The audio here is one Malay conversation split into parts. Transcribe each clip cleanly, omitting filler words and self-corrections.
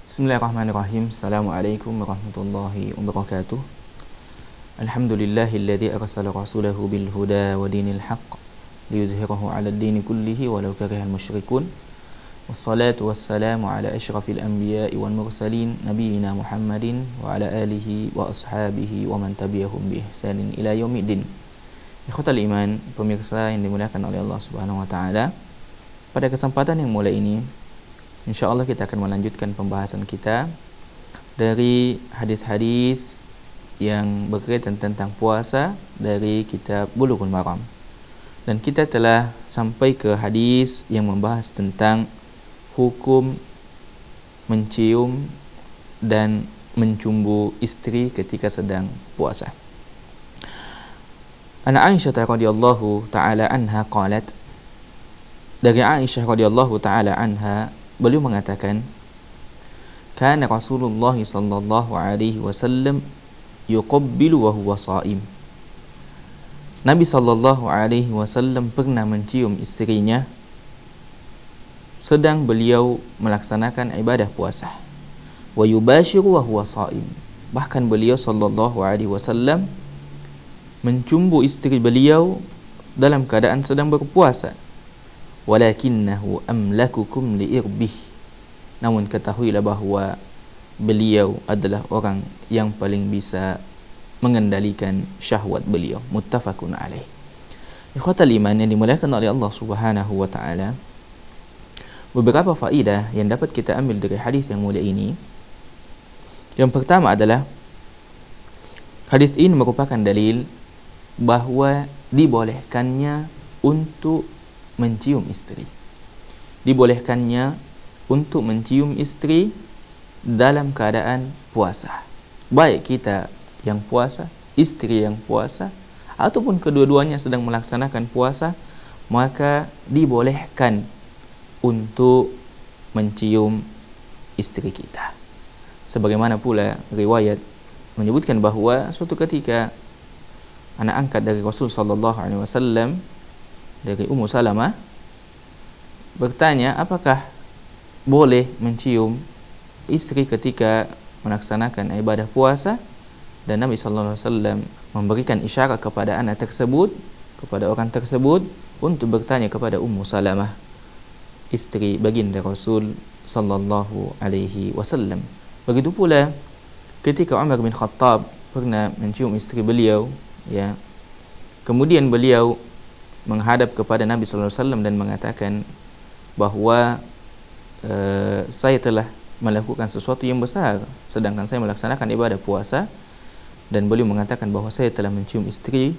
Bismillahirrahmanirrahim. Assalamualaikum warahmatullahi wabarakatuh. Alhamdulillahilladzi arsala rasulahu bil huda wa dinil haqq liyudhhirahu 'ala ad-dini kullihi walau karihal musyrikun. Wassalatu wassalamu ala asyrafil anbiya'i wal mursalin nabiyyina Muhammadin wa ala alihi wa ashabihi wa man tabi'ahum bi ihsanin ila yaumiddin. Ikhwatal iman, pemirsa yang dimuliakan oleh Allah Subhanahu wa taala, pada kesempatan yang mulia ini InsyaAllah kita akan melanjutkan pembahasan kita dari hadis-hadis yang berkaitan tentang puasa dari kitab Bulughul Maram. Dan kita telah sampai ke hadis yang membahas tentang hukum mencium dan mencumbu istri ketika sedang puasa. An Aisyah radhiyallahu ta'ala anha qalat, dari Aisyah radhiyallahu ta'ala anha, beliau mengatakan, kana Rasulullah sallallahu alaihi wasallam yuqabbilu wa huwa shaim. Nabi sallallahu alaihi wasallam pernah mencium istrinya sedang beliau melaksanakan ibadah puasa. Wa yubashiru wa huwa shaim. Bahkan beliau sallallahu alaihi wasallam mencumbu istri beliau dalam keadaan sedang berpuasa. Walakinnahu amlakukum liirbih. Namun ketahuilah bahawa beliau adalah orang yang paling bisa mengendalikan syahwat beliau. Muttafaqun alaih. Ikhwatal iman yang dimuliakan oleh Allah Subhanahu wa taala, beberapa faedah yang dapat kita ambil dari hadis yang mulia ini. Yang pertama adalah hadis ini merupakan dalil bahawa dibolehkannya untuk mencium istri. Dibolehkannya untuk mencium istri dalam keadaan puasa. Baik kita yang puasa, istri yang puasa, ataupun kedua-duanya sedang melaksanakan puasa, maka dibolehkan untuk mencium istri kita. Sebagaimana pula riwayat menyebutkan bahawa suatu ketika anak angkat dari Rasul sallallahu alaihi wasallam, dari Ummu Salamah, bertanya apakah boleh mencium istri ketika melaksanakan ibadah puasa, dan Nabi sallallahu alaihi wasallam memberikan isyarat kepada anak tersebut, kepada orang tersebut, untuk bertanya kepada Ummu Salamah, istri baginda Rasul sallallahu alaihi wasallam. Begitu pula ketika Umar bin Khattab pernah mencium istri beliau, ya. Kemudian beliau menghadap kepada Nabi sallallahu alaihi wasallam dan mengatakan bahawa saya telah melakukan sesuatu yang besar sedangkan saya melaksanakan ibadah puasa, dan beliau mengatakan bahawa saya telah mencium istri.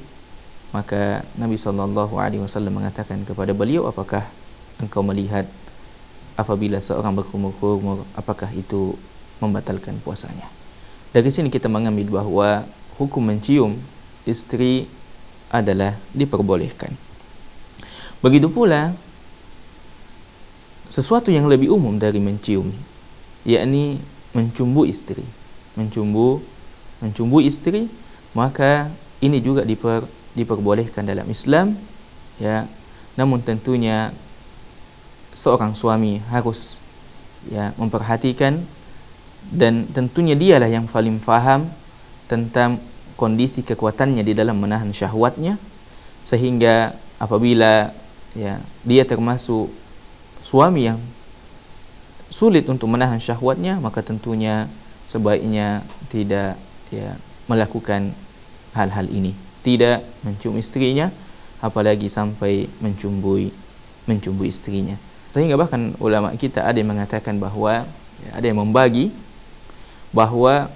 Maka Nabi sallallahu alaihi wasallam mengatakan kepada beliau, apakah engkau melihat apabila seorang berkumur-kumur, apakah itu membatalkan puasanya? Dari sini kita mengambil bahawa hukum mencium istri adalah diperbolehkan. Begitu pula sesuatu yang lebih umum dari mencium, yakni mencumbu istri. Mencumbu istri, maka ini juga diperbolehkan dalam Islam, ya. Namun tentunya seorang suami harus, ya, memperhatikan, dan tentunya dialah yang paling faham tentang kondisi kekuatannya di dalam menahan syahwatnya, sehingga apabila, ya, dia termasuk suami yang sulit untuk menahan syahwatnya, maka tentunya sebaiknya tidak, ya, melakukan hal-hal ini, tidak mencium istrinya, apalagi sampai mencumbu istrinya. Sehingga bahkan ulama kita ada yang mengatakan bahawa, ya, ada yang membagi bahawa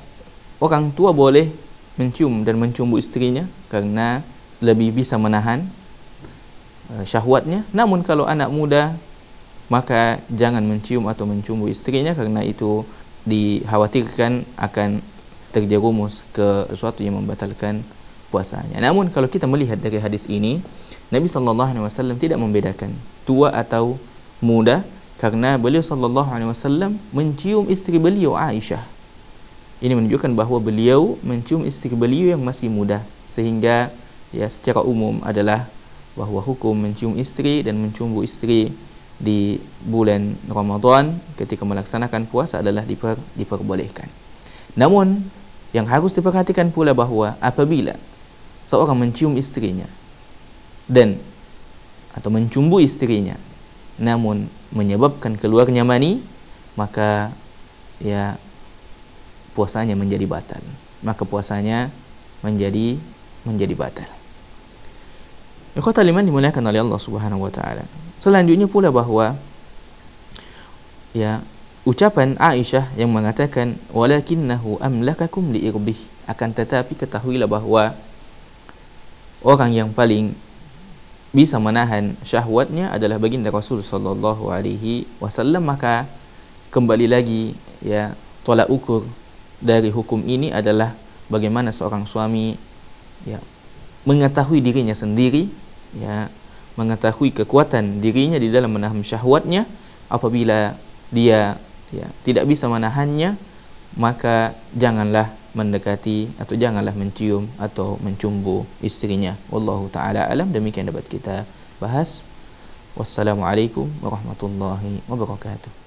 orang tua boleh mencium dan mencumbu istrinya karena lebih bisa menahan syahwatnya. Namun kalau anak muda, maka jangan mencium atau mencumbu istrinya karena itu dikhawatirkan akan terjerumus ke sesuatu yang membatalkan puasanya. Namun kalau kita melihat dari hadis ini, Nabi sallallahu alaihi wasallam tidak membedakan tua atau muda, karena beliau sallallahu alaihi wasallam mencium istri beliau Aisyah. Ini menunjukkan bahawa beliau mencium istri beliau yang masih muda, sehingga, ya, secara umum adalah bahawa hukum mencium istri dan mencumbu istri di bulan Ramadan ketika melaksanakan puasa adalah diperbolehkan. Namun yang harus diperhatikan pula bahawa apabila seorang mencium istrinya dan atau mencumbu istrinya namun menyebabkan keluarnya mani, maka ya puasanya menjadi batal. Maka puasanya menjadi batal. Ikhwatal iman dimuliakan oleh Allah Subhanahu wa taala. Selanjutnya pula bahawa ya ucapan Aisyah yang mengatakan walakinnahu amlakakum liirbih, akan tetapi ketahuilah bahawa orang yang paling bisa menahan syahwatnya adalah baginda Rasul sallallahu alaihi wasallam. Maka kembali lagi ya, tolak ukur dari hukum ini adalah bagaimana seorang suami ya mengetahui dirinya sendiri, ya mengetahui kekuatan dirinya di dalam menahan syahwatnya. Apabila dia ya tidak bisa menahannya, maka janganlah mendekati atau janganlah mencium atau mencumbu istrinya. Wallahu taala alam. Demikian dapat kita bahas. Wassalamualaikum warahmatullahi wabarakatuh.